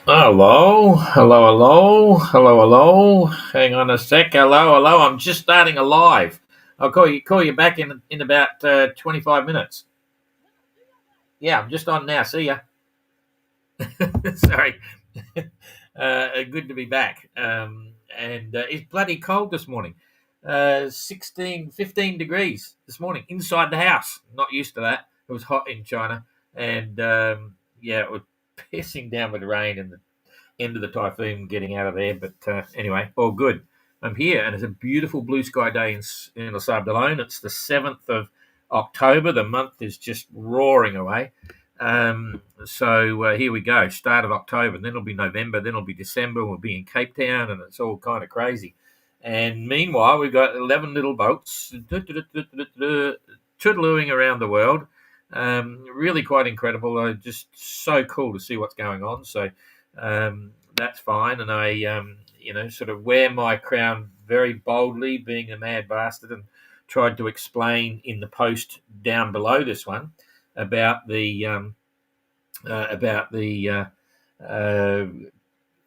Hello, hello, hello, hello, hello. Hang on a sec. Hello, hello. I'm just starting a live. I'll call you back in about 25 minutes. Yeah, I'm just on now. See ya. Sorry. Good to be back. And it's bloody cold this morning. 16, 15 degrees this morning inside the house. Not used to that. It was hot in China, and yeah, it was pissing down with rain and the end of the typhoon getting out of there. But anyway, all good. I'm here, and it's a beautiful blue sky day in La Sable d'Olonne. It's the 7th of October. The month is just roaring away. So here we go. Start of October, and then it'll be November, then it'll be December. We'll be in Cape Town, and it's all kind of crazy. And meanwhile, we've got 11 little boats toodalooing around the world. Really quite incredible. Just so cool to see what's going on. So that's fine. And I, sort of wear my crown very boldly, being a mad bastard, and tried to explain in the post down below this one about the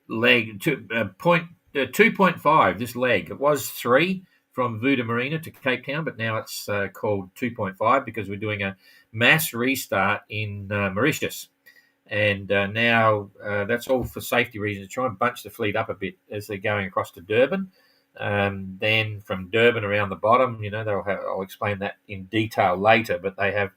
leg 2.5. This leg, it was 3 from Vuda Marina to Cape Town, but now it's called 2.5 because we're doing a mass restart in Mauritius. And now that's all for safety reasons, to try and bunch the fleet up a bit as they're going across to Durban. Then from Durban around the bottom, I'll explain that in detail later, but they have,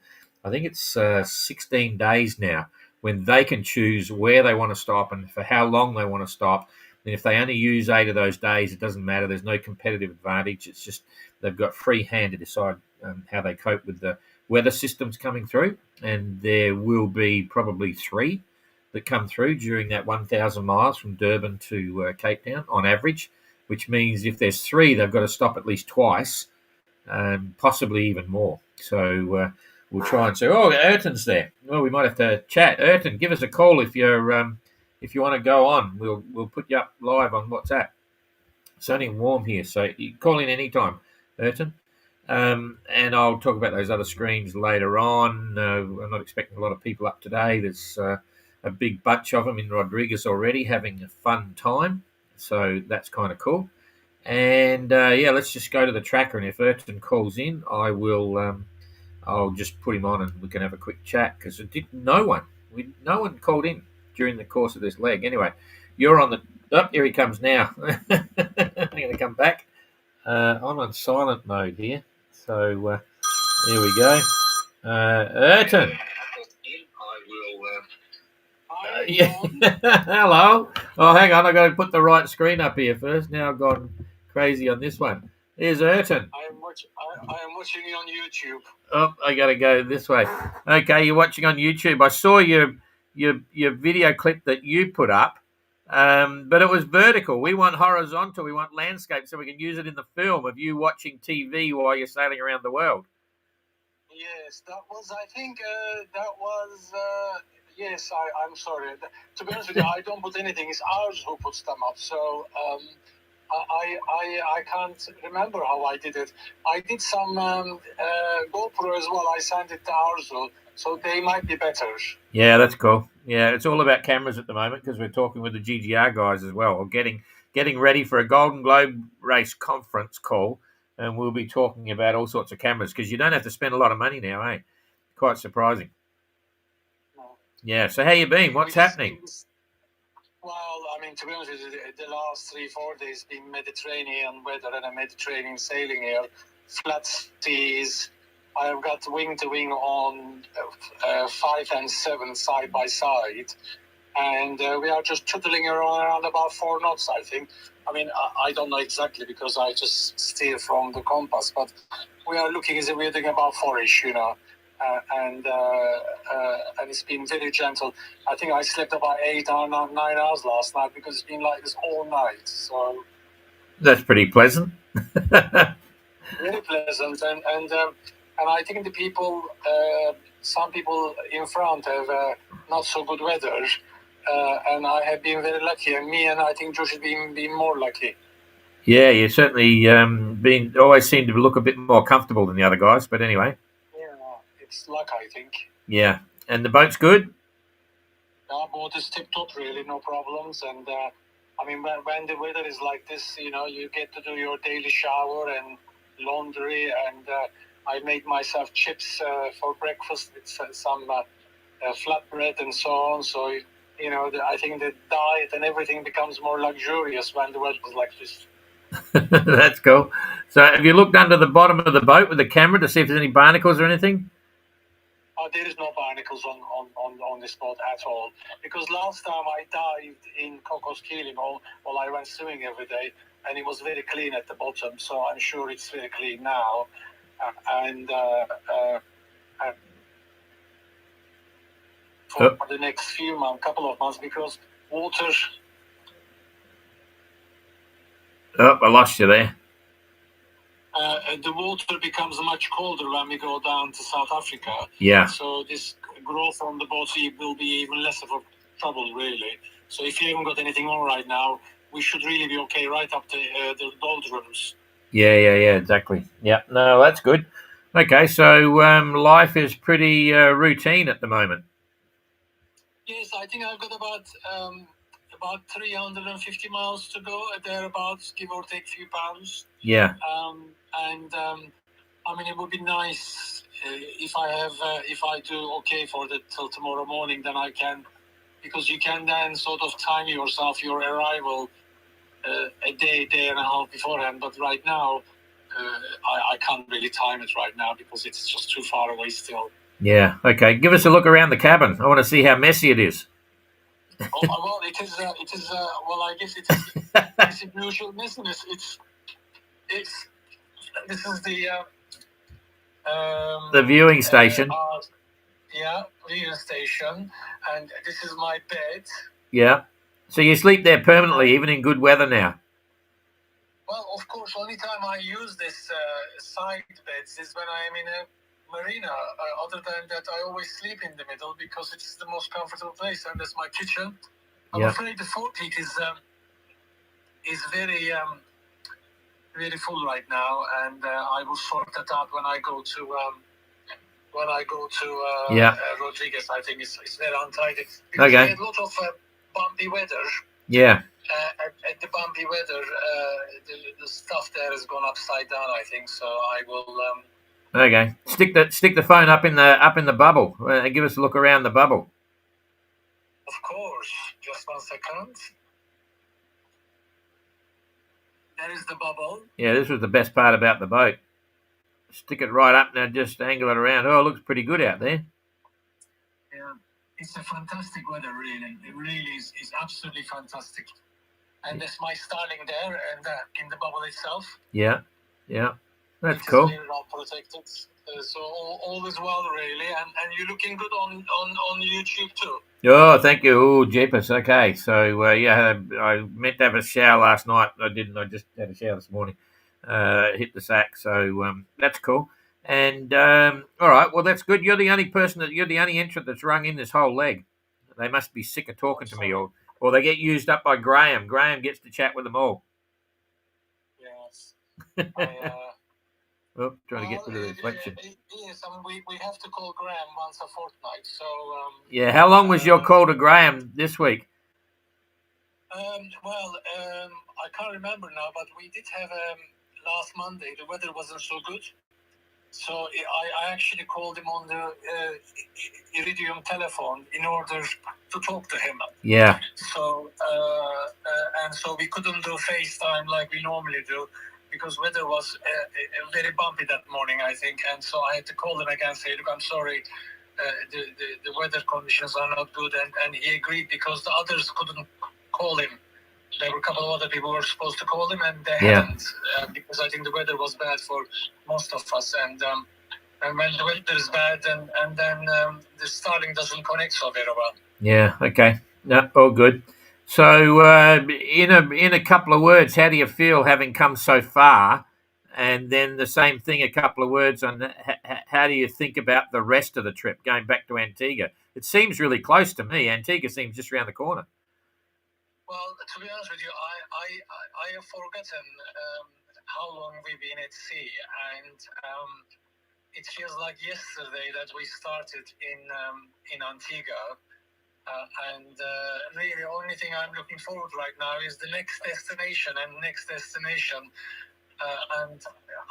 I think it's 16 days now when they can choose where they want to stop and for how long they want to stop. And if they only use 8 of those days, it doesn't matter. There's no competitive advantage. It's just they've got free hand to decide how they cope with the weather systems coming through. And there will be probably 3 that come through during that 1,000 miles from Durban to Cape Town on average, which means if there's 3, they've got to stop at least twice, possibly even more. So we'll try and say, "Oh, Ayrton's there." Well, we might have to chat. Ayrton, give us a call if you want to go on. We'll put you up live on WhatsApp. It's only warm here, so you call in anytime, Ayrton. And I'll talk about those other screens later on. I'm not expecting a lot of people up today. There's a big bunch of them in Rodriguez already having a fun time, so that's kind of cool. And let's just go to the tracker. And if Ayrton calls in, I'll just put him on and we can have a quick chat because no one called in during the course of this leg. Anyway, you're on the. Oh, here he comes now. I'm going to come back. I'm on silent mode here, so here we go. Ayrton. Yeah. Hello. Oh, hang on. I've got to put the right screen up here first. Now I've gone crazy on this one. Here's Ayrton. I am watching you on YouTube. Oh, I got to go this way. Okay, you're watching on YouTube. I saw your video clip that you put up, but it was vertical. We want horizontal. We want landscape so we can use it in the film of you watching TV while you're sailing around the world. Yes, that was. I think that was. Yes, I'm sorry. To be honest with you, I don't put anything. It's ours who puts them up. So I can't remember how I did it. I did some GoPro as well. I sent it to Arzu, so they might be better. Yeah, that's cool. Yeah, it's all about cameras at the moment because we're talking with the GGR guys as well, or getting ready for a Golden Globe race conference call, and we'll be talking about all sorts of cameras because you don't have to spend a lot of money now, eh? Quite surprising. No. Yeah. So how you been? What's happening? Well, I mean, to be honest with you, the last 3-4 days been Mediterranean weather and a Mediterranean sailing here, flat seas. I've got wing to wing on 5 and 7 side by side, and we are just tootling around about 4 knots, I think. I mean, I don't know exactly because I just steer from the compass, but we are looking as if we're doing about 4-ish, and it's been very gentle. I think I slept about 8 or 9 hours last night because it's been like this all night. So that's pretty pleasant. Very pleasant, and I think the people, some people in front have not so good weather, and I have been very lucky. And me and I think Josh has been more lucky. Yeah, you certainly always seem to look a bit more comfortable than the other guys. But anyway. Yeah, it's luck, I think. Yeah, and the boat's good. Boat is tip-top, really, no problems. And, I mean, when the weather is like this, you get to do your daily shower and laundry. And I made myself chips for breakfast with some flatbread and so on. So, I think the diet and everything becomes more luxurious when the weather is like this. That's cool. So have you looked under the bottom of the boat with the camera to see if there's any barnacles or anything? There is no barnacles on this boat at all. Because last time I dived in Cocos Keeling, while I went swimming every day, and it was very clean at the bottom. So I'm sure it's very clean now. For the next couple of months, because water. Oh, I lost you there. The water becomes much colder when we go down to South Africa. Yeah. So this growth on the boat will be even less of a trouble, really. So if you haven't got anything on right now, we should really be okay right up to the doldrums. Yeah, exactly. Yeah, no, that's good. Okay, so life is pretty routine at the moment. Yes, I think I've got about 350 miles to go, thereabouts, give or take a few pounds. Yeah. I mean, it would be nice if I do okay for till tomorrow morning, then I can, because you can then sort of time yourself your arrival a day and a half beforehand. But right now, I can't really time it right now because it's just too far away still. Yeah. Okay. Give us a look around the cabin. I want to see how messy it is. Well, it is. Well, I guess it is. It's unusual messiness. This is the viewing station. Viewing station, and this is my bed. Yeah. So you sleep there permanently, even in good weather now? Well, of course, only time I use this side beds is when I am in a marina. Other than that, I always sleep in the middle because it's the most comfortable place, and that's my kitchen. I'm afraid the forepeak is very very full right now, and I will sort that out when I go to Rodriguez. I think it's very untidy because we had a lot of bumpy weather. Yeah. At the bumpy weather, the stuff there has gone upside down, I think. So I will. Okay. Stick the phone up in the bubble and give us a look around the bubble. Of course. Just 1 second. There is the bubble. Yeah, this was the best part about the boat. Stick it right up now, just angle it around. Oh, it looks pretty good out there. Yeah, it's a fantastic weather, really. It really is absolutely fantastic. And there's my starling there, and in the bubble itself. Yeah, that's cool. It's really well protected, so all is well, really. And you're looking good on YouTube too. Oh, thank you. Oh, jeepers. Okay, so I meant to have a shower last night. I didn't. I just had a shower this morning. Hit the sack, so that's cool. And all right, well that's good. You're the only entrant that's rung in this whole leg. They must be sick of talking to me, or they get used up by Graham. Graham gets to chat with them all. Yes. Trying to get rid of the reflection. Yes, I mean, we have to call Graham once a fortnight. So. Yeah, how long was your call to Graham this week? I can't remember now, but we did have last Monday. The weather wasn't so good, so I actually called him on the Iridium telephone in order to talk to him. Yeah. So and so we couldn't do FaceTime like we normally do, because weather was very bumpy that morning, I think, and so I had to call him again and say, look, I'm sorry, the weather conditions are not good, and he agreed because the others couldn't call him. There were a couple of other people who were supposed to call him, and they hadn't, because I think the weather was bad for most of us, and when the weather is bad, and then the Starlink doesn't connect so very well. Yeah, okay. No, all good. So, in a couple of words, how do you feel having come so far? And then the same thing, a couple of words on how do you think about the rest of the trip, going back to Antigua? It seems really close to me. Antigua seems just around the corner. Well, to be honest with you, I have forgotten how long we've been at sea, and it feels like yesterday that we started in Antigua. And really, the only thing I'm looking forward to right now is the next destination. And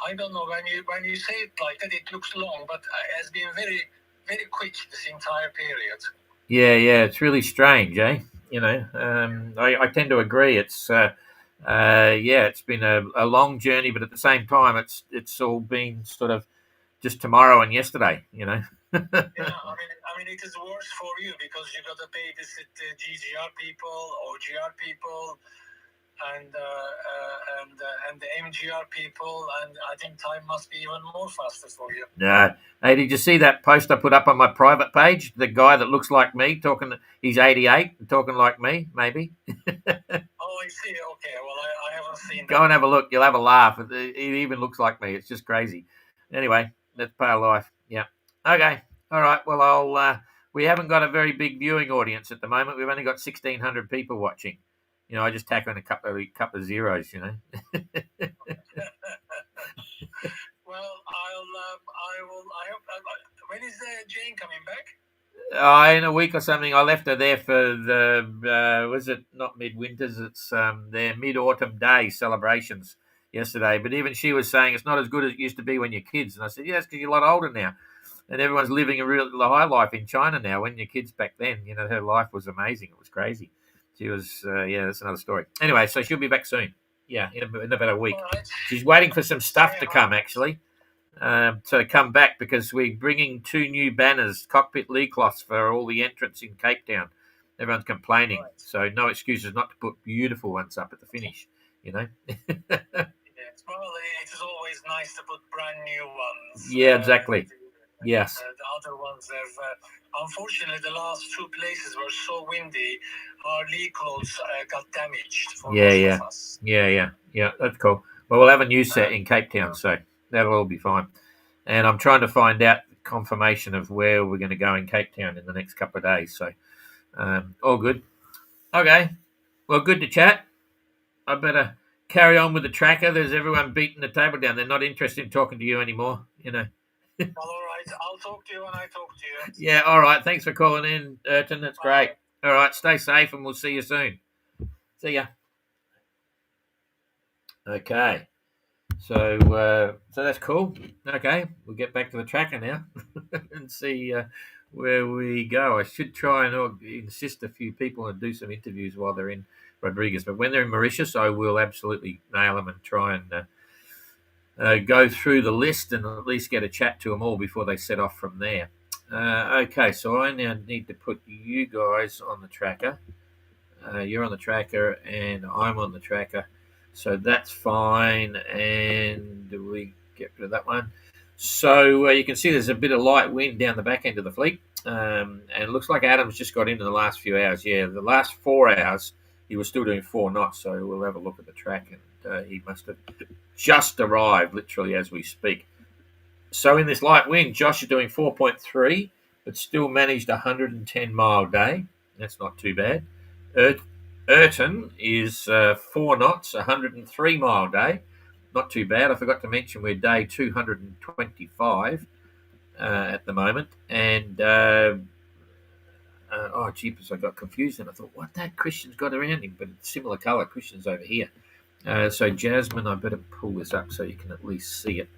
I don't know, when you say it like that, it looks long, but it has been very, very quick this entire period. Yeah, it's really strange, eh? I tend to agree. It's it's been a long journey, but at the same time, it's all been sort of just tomorrow and yesterday. Yeah, I mean, it is worse for you because you got to babysit the GGR people or GR people and the MGR people, and I think time must be even more faster for you. No. Hey, did you see that post I put up on my private page? The guy that looks like me talking, he's 88 and talking like me, maybe. Oh, I see. Okay, well, I haven't seen that. Go and have a look. You'll have a laugh. He even looks like me. It's just crazy. Anyway, that's part of life. Yeah. Okay. All right. Well, we haven't got a very big viewing audience at the moment. We've only got 1,600 people watching. I just tack on a couple of zeros. Well, I will. I hope. When is Jane coming back? In a week or something. I left her there for the was it not midwinters? It's their mid-autumn day celebrations yesterday. But even she was saying it's not as good as it used to be when you're kids. And I said, yeah, it's because you're a lot older now, and everyone's living a real high life in China now. When your kids back then, her life was amazing. It was crazy. She was that's another story. Anyway, so she'll be back soon. Yeah, in about a week. Right. She's waiting for some stuff to come actually. To come back because we're bringing 2 new banners, cockpit lee cloths for all the entrants in Cape Town. Everyone's complaining, right. So no excuses not to put beautiful ones up at the finish. Yes, well, it is always nice to put brand new ones. Yeah, exactly. Yes. The other ones have, unfortunately, the last 2 places were so windy, our lee clothes got damaged for most of us. Yeah, that's cool. Well, we'll have a new set in Cape Town, so that'll all be fine. And I'm trying to find out confirmation of where we're going to go in Cape Town in the next couple of days. So, all good. Okay. Well, good to chat. I better carry on with the tracker. There's everyone beating the table down. They're not interested in talking to you anymore, All right. I'll talk to you when I talk to you. Yeah, all right. Thanks for calling in, Ayrton. That's great. All right. Stay safe and we'll see you soon. See ya. Okay. So that's cool. Okay, we'll get back to the tracker now and see where we go. I should try and insist a few people and do some interviews while they're in Rodriguez. But when they're in Mauritius, I will absolutely nail them and try and go through the list and at least get a chat to them all before they set off from there. Okay, so I now need to put you guys on the tracker. You're on the tracker and I'm on the tracker. So that's fine, and we get rid of that one. So you can see there's a bit of light wind down the back end of the fleet, and it looks like Adam's just got into the last few hours. Yeah, the last 4 hours he was still doing 4 knots, so we'll have a look at the track, and he must have just arrived, literally as we speak. So in this light wind, Josh is doing 4.3, but still managed a 110-mile day. That's not too bad. Ayrton is 4 knots, 103-mile day. Not too bad. I forgot to mention we're day 225 at the moment. And, jeepers, I got confused and I thought, what that Christian's got around him? But it's similar colour. Christian's over here. So Jasmine, I better pull this up so you can at least see it.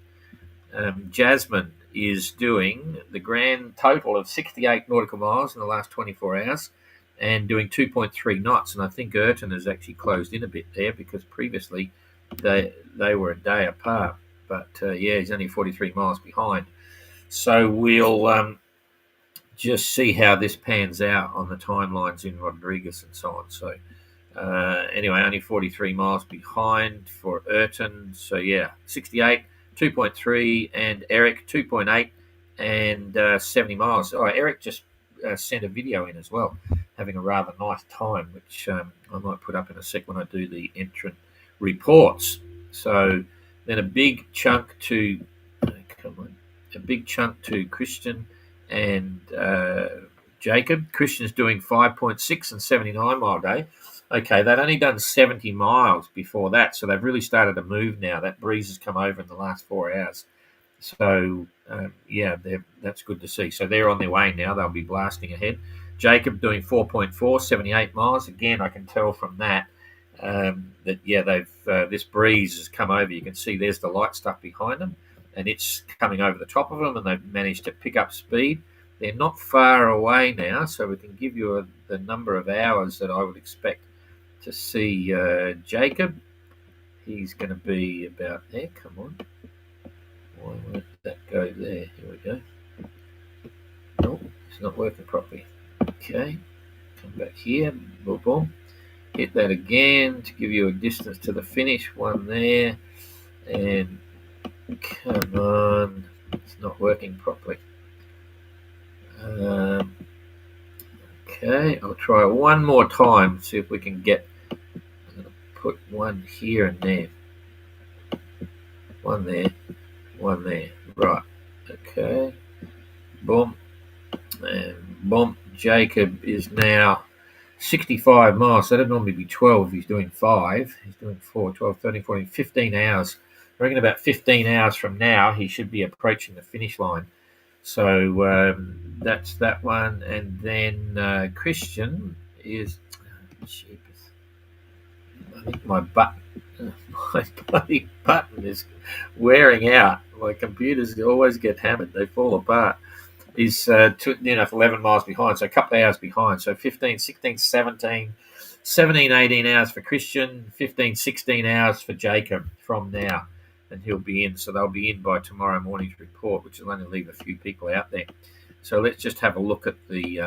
Jasmine is doing the grand total of 68 nautical miles in the last 24 hours. And doing 2.3 knots, and I think Ayrton has actually closed in a bit there because previously they were a day apart. But he's only 43 miles behind. So we'll just see how this pans out on the timelines in Rodriguez and so on. So anyway, only 43 miles behind for Ayrton. So 68, 2.3, and Eric 2.8 and 70 miles. Oh, Eric just sent a video in as well, having a rather nice time, which I might put up in a sec when I do the entrant reports. So then a big chunk to Christian and Jacob. Christian's doing 5.6 and 79-mile day. Okay, they'd only done 70 miles before that, so they've really started to move now. That breeze has come over in the last 4 hours. So, that's good to see. So they're on their way now. They'll be blasting ahead. Jacob doing 4.4, 78 miles. Again, I can tell from that that they've this breeze has come over. You can see there's the light stuff behind them, and it's coming over the top of them, and they've managed to pick up speed. They're not far away now, so we can give you the number of hours that I would expect to see Jacob. He's going to be about there. Come on. Why won't that go there? Here we go. No, it's not working properly. Okay. Come back here. Boom, boom. Hit that again to give you a distance to the finish. One there. And come on. It's not working properly. Okay. I'll try one more time. See if we can get... I'm going to put one here and there. One there. One there. Right. Okay. Boom. And boom. Jacob is now 65 miles. So that'd normally be 12. He's doing 5. He's doing 4, 12, 13, 14, 15 hours. I reckon about 15 hours from now, he should be approaching the finish line. So that's that one. And then Christian is... I think my bloody button is wearing out. My computers always get hammered. They fall apart. He's 11 miles behind, so a couple of hours behind. So 15, 16, 17, 18 hours for Christian, 15, 16 hours for Jacob from now. And he'll be in. So they'll be in by tomorrow morning's report, which will only leave a few people out there. So let's just have a look at the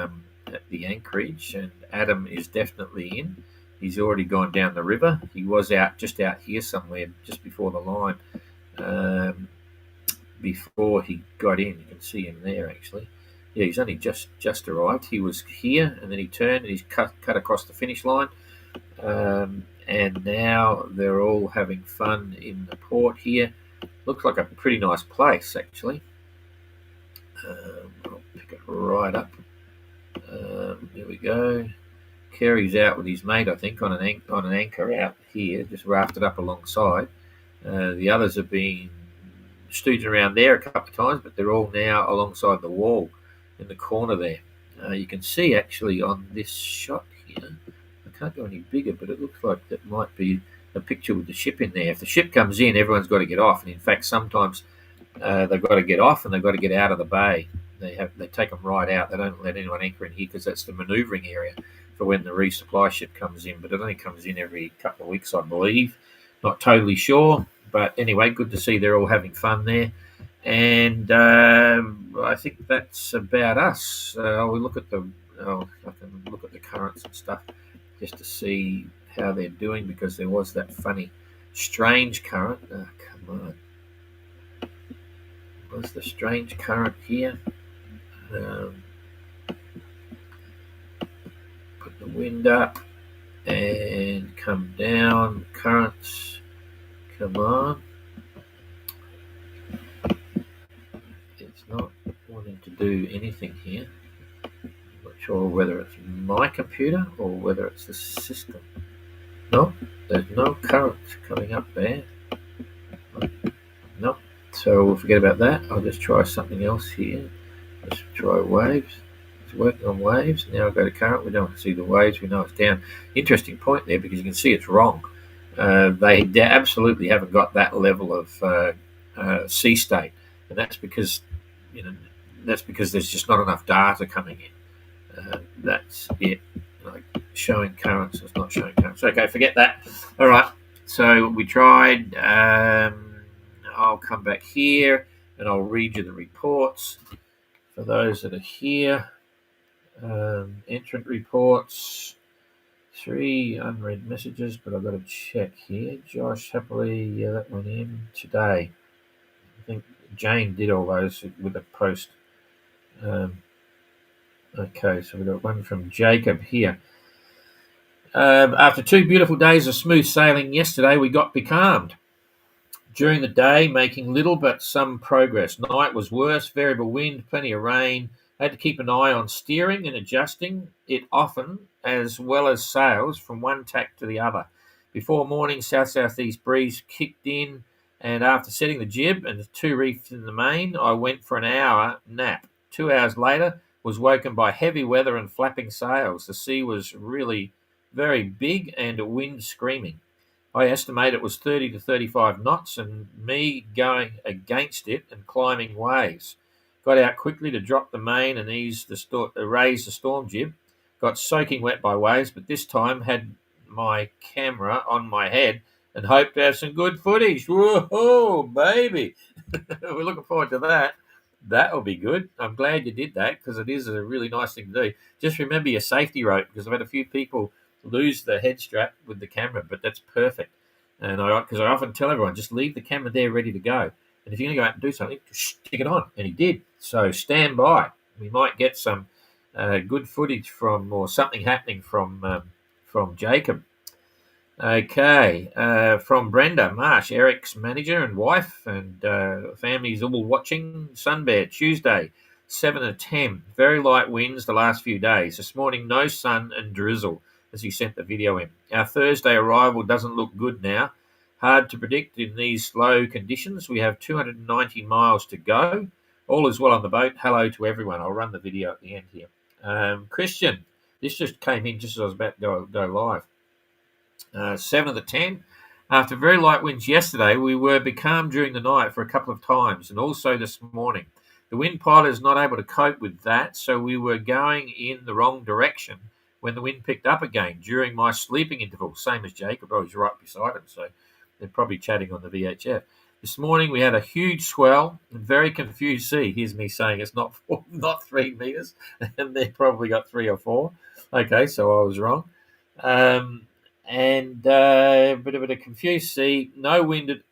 anchorage. And Adam is definitely in. He's already gone down the river. He was just out here somewhere, just before the line. Before he got in, you can see him there actually. Yeah, he's only just arrived. He was here, and then he turned, and he's cut across the finish line. And now they're all having fun in the port here. Looks like a pretty nice place actually. I'll pick it right up. Here we go. Kerry's out with his mate, I think, on an anchor out here, just rafted up alongside. The others have been stooging around there a couple of times, but they're all now alongside the wall in the corner there. You can see actually on this shot here, I can't go any bigger, but it looks like that might be a picture with the ship in there. If the ship comes in, everyone's got to get off, and in fact sometimes they've got to get off and they've got to get out of the bay. They take them right out. They don't let anyone anchor in here because that's the manoeuvring area for when the resupply ship comes in, but it only comes in every couple of weeks, I believe. Not totally sure, but anyway, good to see they're all having fun there. And I think that's about us. I can look at the currents and stuff just to see how they're doing, because there was that funny, strange current. Oh, come on. What's the strange current here? Put the wind up and come down. Currents, come on. It's not wanting to do anything here. I'm not sure whether it's my computer or whether it's the system. No, there's no current coming up there. No, so we'll forget about that. I'll just try something else here. Let's try waves. It's working on waves. Now I go to current. We don't see the waves. We know it's down. Interesting point there, because you can see it's wrong. They absolutely haven't got that level of sea state, and that's because there's just not enough data coming in. That's it. Like showing currents, it's not showing currents. Okay, forget that. All right. So we tried. I'll come back here and I'll read you the reports for those that are here. Entrant reports. 3 unread messages, but I've got to check here. Josh, happily, that went in today. I think Jane did all those with the post. Okay, so we've got one from Jacob here. After 2 beautiful days of smooth sailing yesterday, we got becalmed. During the day, making little but some progress. Night was worse, variable wind, plenty of rain. I had to keep an eye on steering and adjusting it often, as well as sails from one tack to the other. Before morning, south-southeast breeze kicked in, and after setting the jib and the 2 reefs in the main, I went for an hour nap. 2 hours later, was woken by heavy weather and flapping sails. The sea was really very big and a wind screaming. I estimate it was 30 to 35 knots, and me going against it and climbing waves. Got out quickly to drop the main and raise the storm jib. Got soaking wet by waves, but this time had my camera on my head and hoped to have some good footage. Whoa, baby! We're looking forward to that. That'll be good. I'm glad you did that because it is a really nice thing to do. Just remember your safety rope because I've had a few people lose the head strap with the camera, but that's perfect. And because I often tell everyone, just leave the camera there ready to go. And if you're going to go out and do something, just stick it on. And he did. So stand by. We might get some good footage or something happening from Jacob. Okay, from Brenda Marsh, Eric's manager and wife, and family's all watching. Sunbear, Tuesday, 7 to 10. Very light winds the last few days. This morning, no sun and drizzle as he sent the video in. Our Thursday arrival doesn't look good now. Hard to predict in these slow conditions. We have 290 miles to go. All is well on the boat. Hello to everyone. I'll run the video at the end here. Christian, this just came in just as I was about to go live. 7 of the 10. After very light winds yesterday, we were becalmed during the night for a couple of times, and also this morning. The wind pilot is not able to cope with that, so we were going in the wrong direction when the wind picked up again during my sleeping interval, same as Jacob. I was right beside him, so they're probably chatting on the VHF. This morning we had a huge swell and very confused sea. Here's me saying it's not 3 meters, and they probably got 3 or 4. Okay, so I was wrong. And a bit of a confused sea, no wind.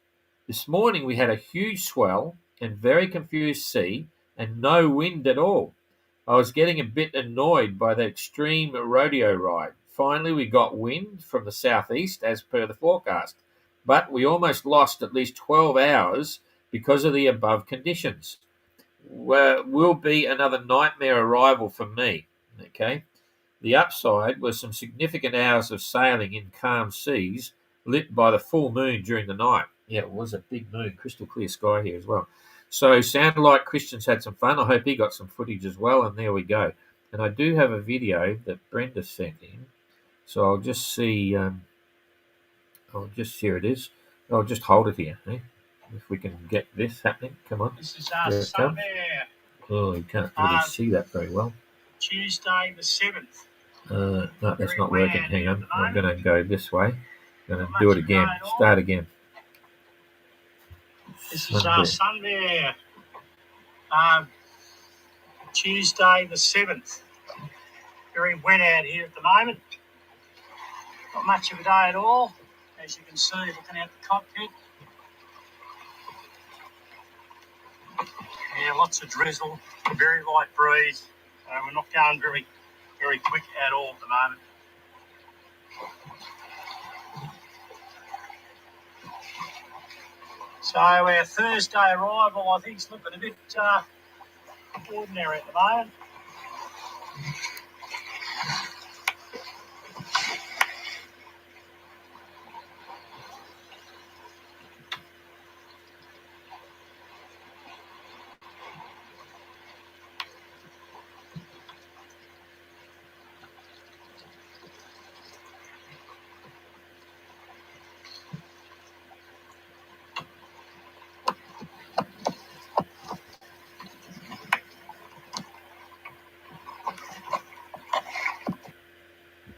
This morning we had a huge swell and very confused sea and no wind at all. I was getting a bit annoyed by the extreme rodeo ride. Finally, we got wind from the southeast as per the forecast, but we almost lost at least 12 hours because of the above conditions. Will be another nightmare arrival for me, okay? The upside was some significant hours of sailing in calm seas, lit by the full moon during the night. Yeah, it was a big moon, crystal clear sky here as well. So sounded like Christian's had some fun. I hope he got some footage as well, and there we go. And I do have a video that Brenda sent in. So I'll just see, here it is. I'll just hold it here, eh? If we can get this happening. Come on. This is our Sunday. Oh, you can't really see that very well. Tuesday the 7th. No, that's not working. Hang on. I'm going to go this way. I'm going to do it again. Start again. This is our Sunday. Tuesday the 7th. Very wet out here at the moment. Not much of a day at all. As you can see, looking out the cockpit. Yeah, lots of drizzle, very light breeze. We're not going very quick at all at the moment. So our Thursday arrival, I think, is looking a bit ordinary at the moment.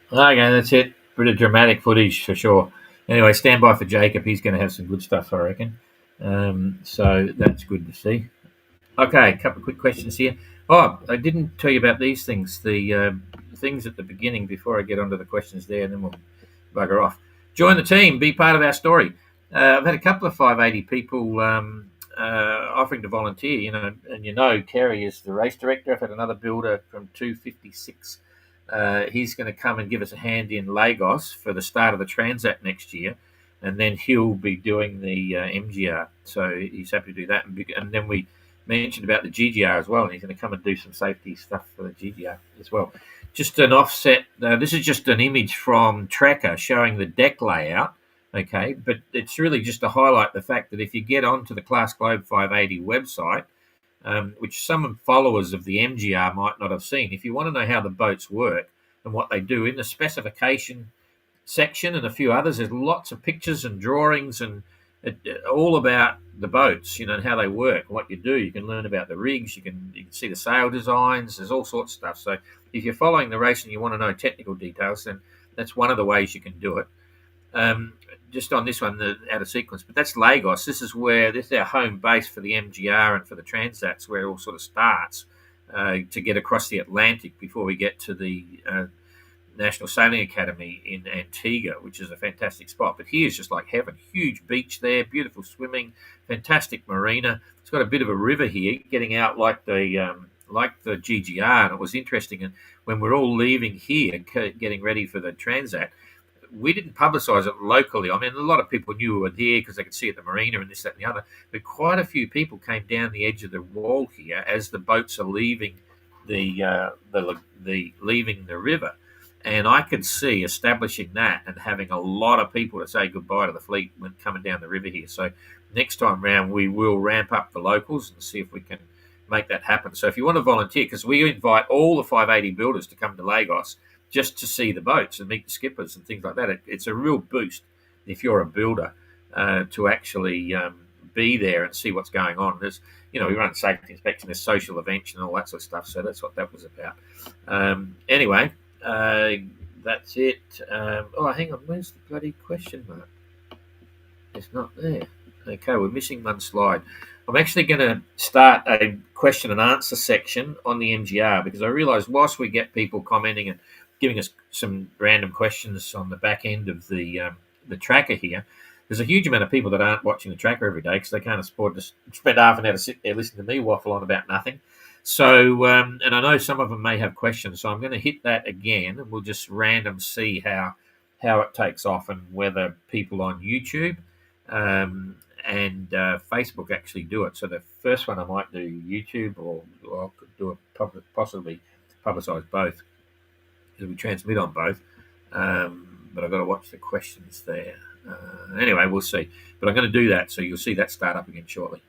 Okay, that's it. Bit of dramatic footage for sure. Anyway, stand by for Jacob. He's going to have some good stuff, I reckon. So that's good to see. Okay, a couple of quick questions here. Oh, I didn't tell you about these things. The things at the beginning before I get onto the questions there, and then we'll bugger off. Join the team. Be part of our story. I've had a couple of 580 people offering to volunteer. And Kerry is the race director. I've had another builder from 256. He's going to come and give us a hand in Lagos for the start of the Transat next year, and then he'll be doing the MGR. So he's happy to do that. And then we mentioned about the GGR as well, and he's going to come and do some safety stuff for the GGR as well. Just an offset. This is just an image from Tracker showing the deck layout. Okay, but it's really just to highlight the fact that if you get onto the Class Globe 580 website, which some followers of the MGR might not have seen. If you want to know how the boats work and what they do, in the specification section and a few others, there's lots of pictures and drawings and all about the boats, and how they work, what you do. You can learn about the rigs, you can see the sail designs, there's all sorts of stuff. So if you're following the race and you want to know technical details, then that's one of the ways you can do it. Just on this one, out of sequence, but that's Lagos. This is our home base for the MGR and for the Transats, where it all sort of starts to get across the Atlantic before we get to the National Sailing Academy in Antigua, which is a fantastic spot. But here's just like heaven. Huge beach there, beautiful swimming, fantastic marina. It's got a bit of a river here, getting out like the GGR, and it was interesting. And when we're all leaving here, getting ready for the Transat, we didn't publicise it locally. I mean, a lot of people knew we were there because they could see it at the marina and this, that, and the other. But quite a few people came down the edge of the wall here as the boats are leaving leaving the river. And I could see establishing that and having a lot of people to say goodbye to the fleet when coming down the river here. So next time round, we will ramp up the locals and see if we can make that happen. So if you want to volunteer, because we invite all the 580 builders to come to Lagos just to see the boats and meet the skippers and things like that. It's a real boost if you're a builder to actually be there and see what's going on. There's, we run safety inspection, there's social events and all that sort of stuff. So that's what that was about. Anyway. That's it. Hang on. Where's the bloody question mark? It's not there. Okay, we're missing one slide. I'm actually going to start a question and answer section on the MGR because I realise whilst we get people commenting and giving us some random questions on the back end of the tracker here, there's a huge amount of people that aren't watching the tracker every day because they can't afford to spend half an hour to sit there listening to me waffle on about nothing. So, and I know some of them may have questions, so I'm going to hit that again, and we'll just random see how it takes off and whether people on YouTube and Facebook actually do it. So the first one I might do YouTube, or I could do it possibly publicise both because we transmit on both. But I've got to watch the questions there. Anyway, we'll see. But I'm going to do that, so you'll see that start up again shortly.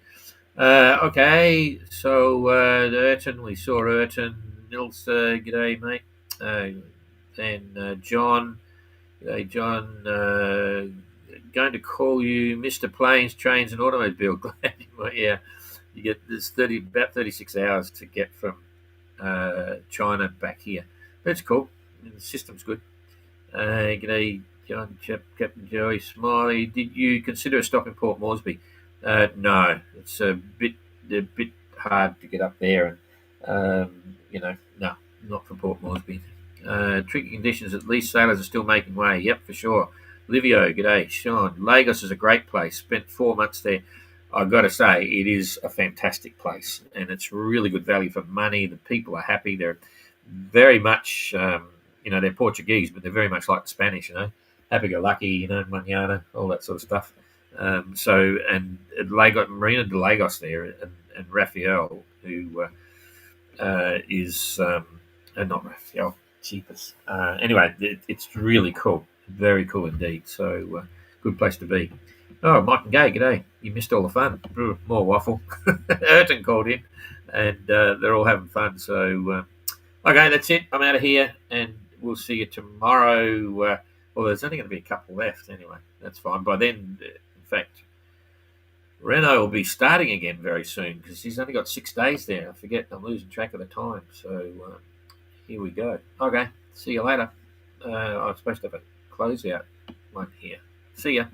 Okay, so Urton, we saw Urton. Nils, g'day, mate. And John, g'day, John. Going to call you Mr. Planes, Trains, and Automobile. Glad you get this about 36 hours to get from China back here. That's cool. The system's good. G'day, John, Captain Joey, Smiley. Did you consider a stop in Port Moresby? No, it's a bit hard to get up there, and no, not for Port Moresby. Tricky conditions. At least sailors are still making way. Yep, for sure. Livio, g'day. Sean, Lagos is a great place. Spent 4 months there. I've got to say, it is a fantastic place, and it's really good value for money. The people are happy. They're very much, they're Portuguese, but they're very much like the Spanish. Happy-go-lucky, manana, all that sort of stuff. And Lagos, Marina de Lagos there, and Raphael, who is not Raphael, cheapest. Anyway, it's really cool, very cool indeed. So good place to be. Oh, Mike and Gay, g'day. You missed all the fun. More waffle. Urton called in, and they're all having fun. So okay, that's it. I'm out of here, and we'll see you tomorrow. Well, there's only going to be a couple left anyway. That's fine. By then, in fact, Renault will be starting again very soon because he's only got 6 days there. I forget. I'm losing track of the time. So here we go. Okay. See you later. I'm supposed to have a closeout one here. See ya.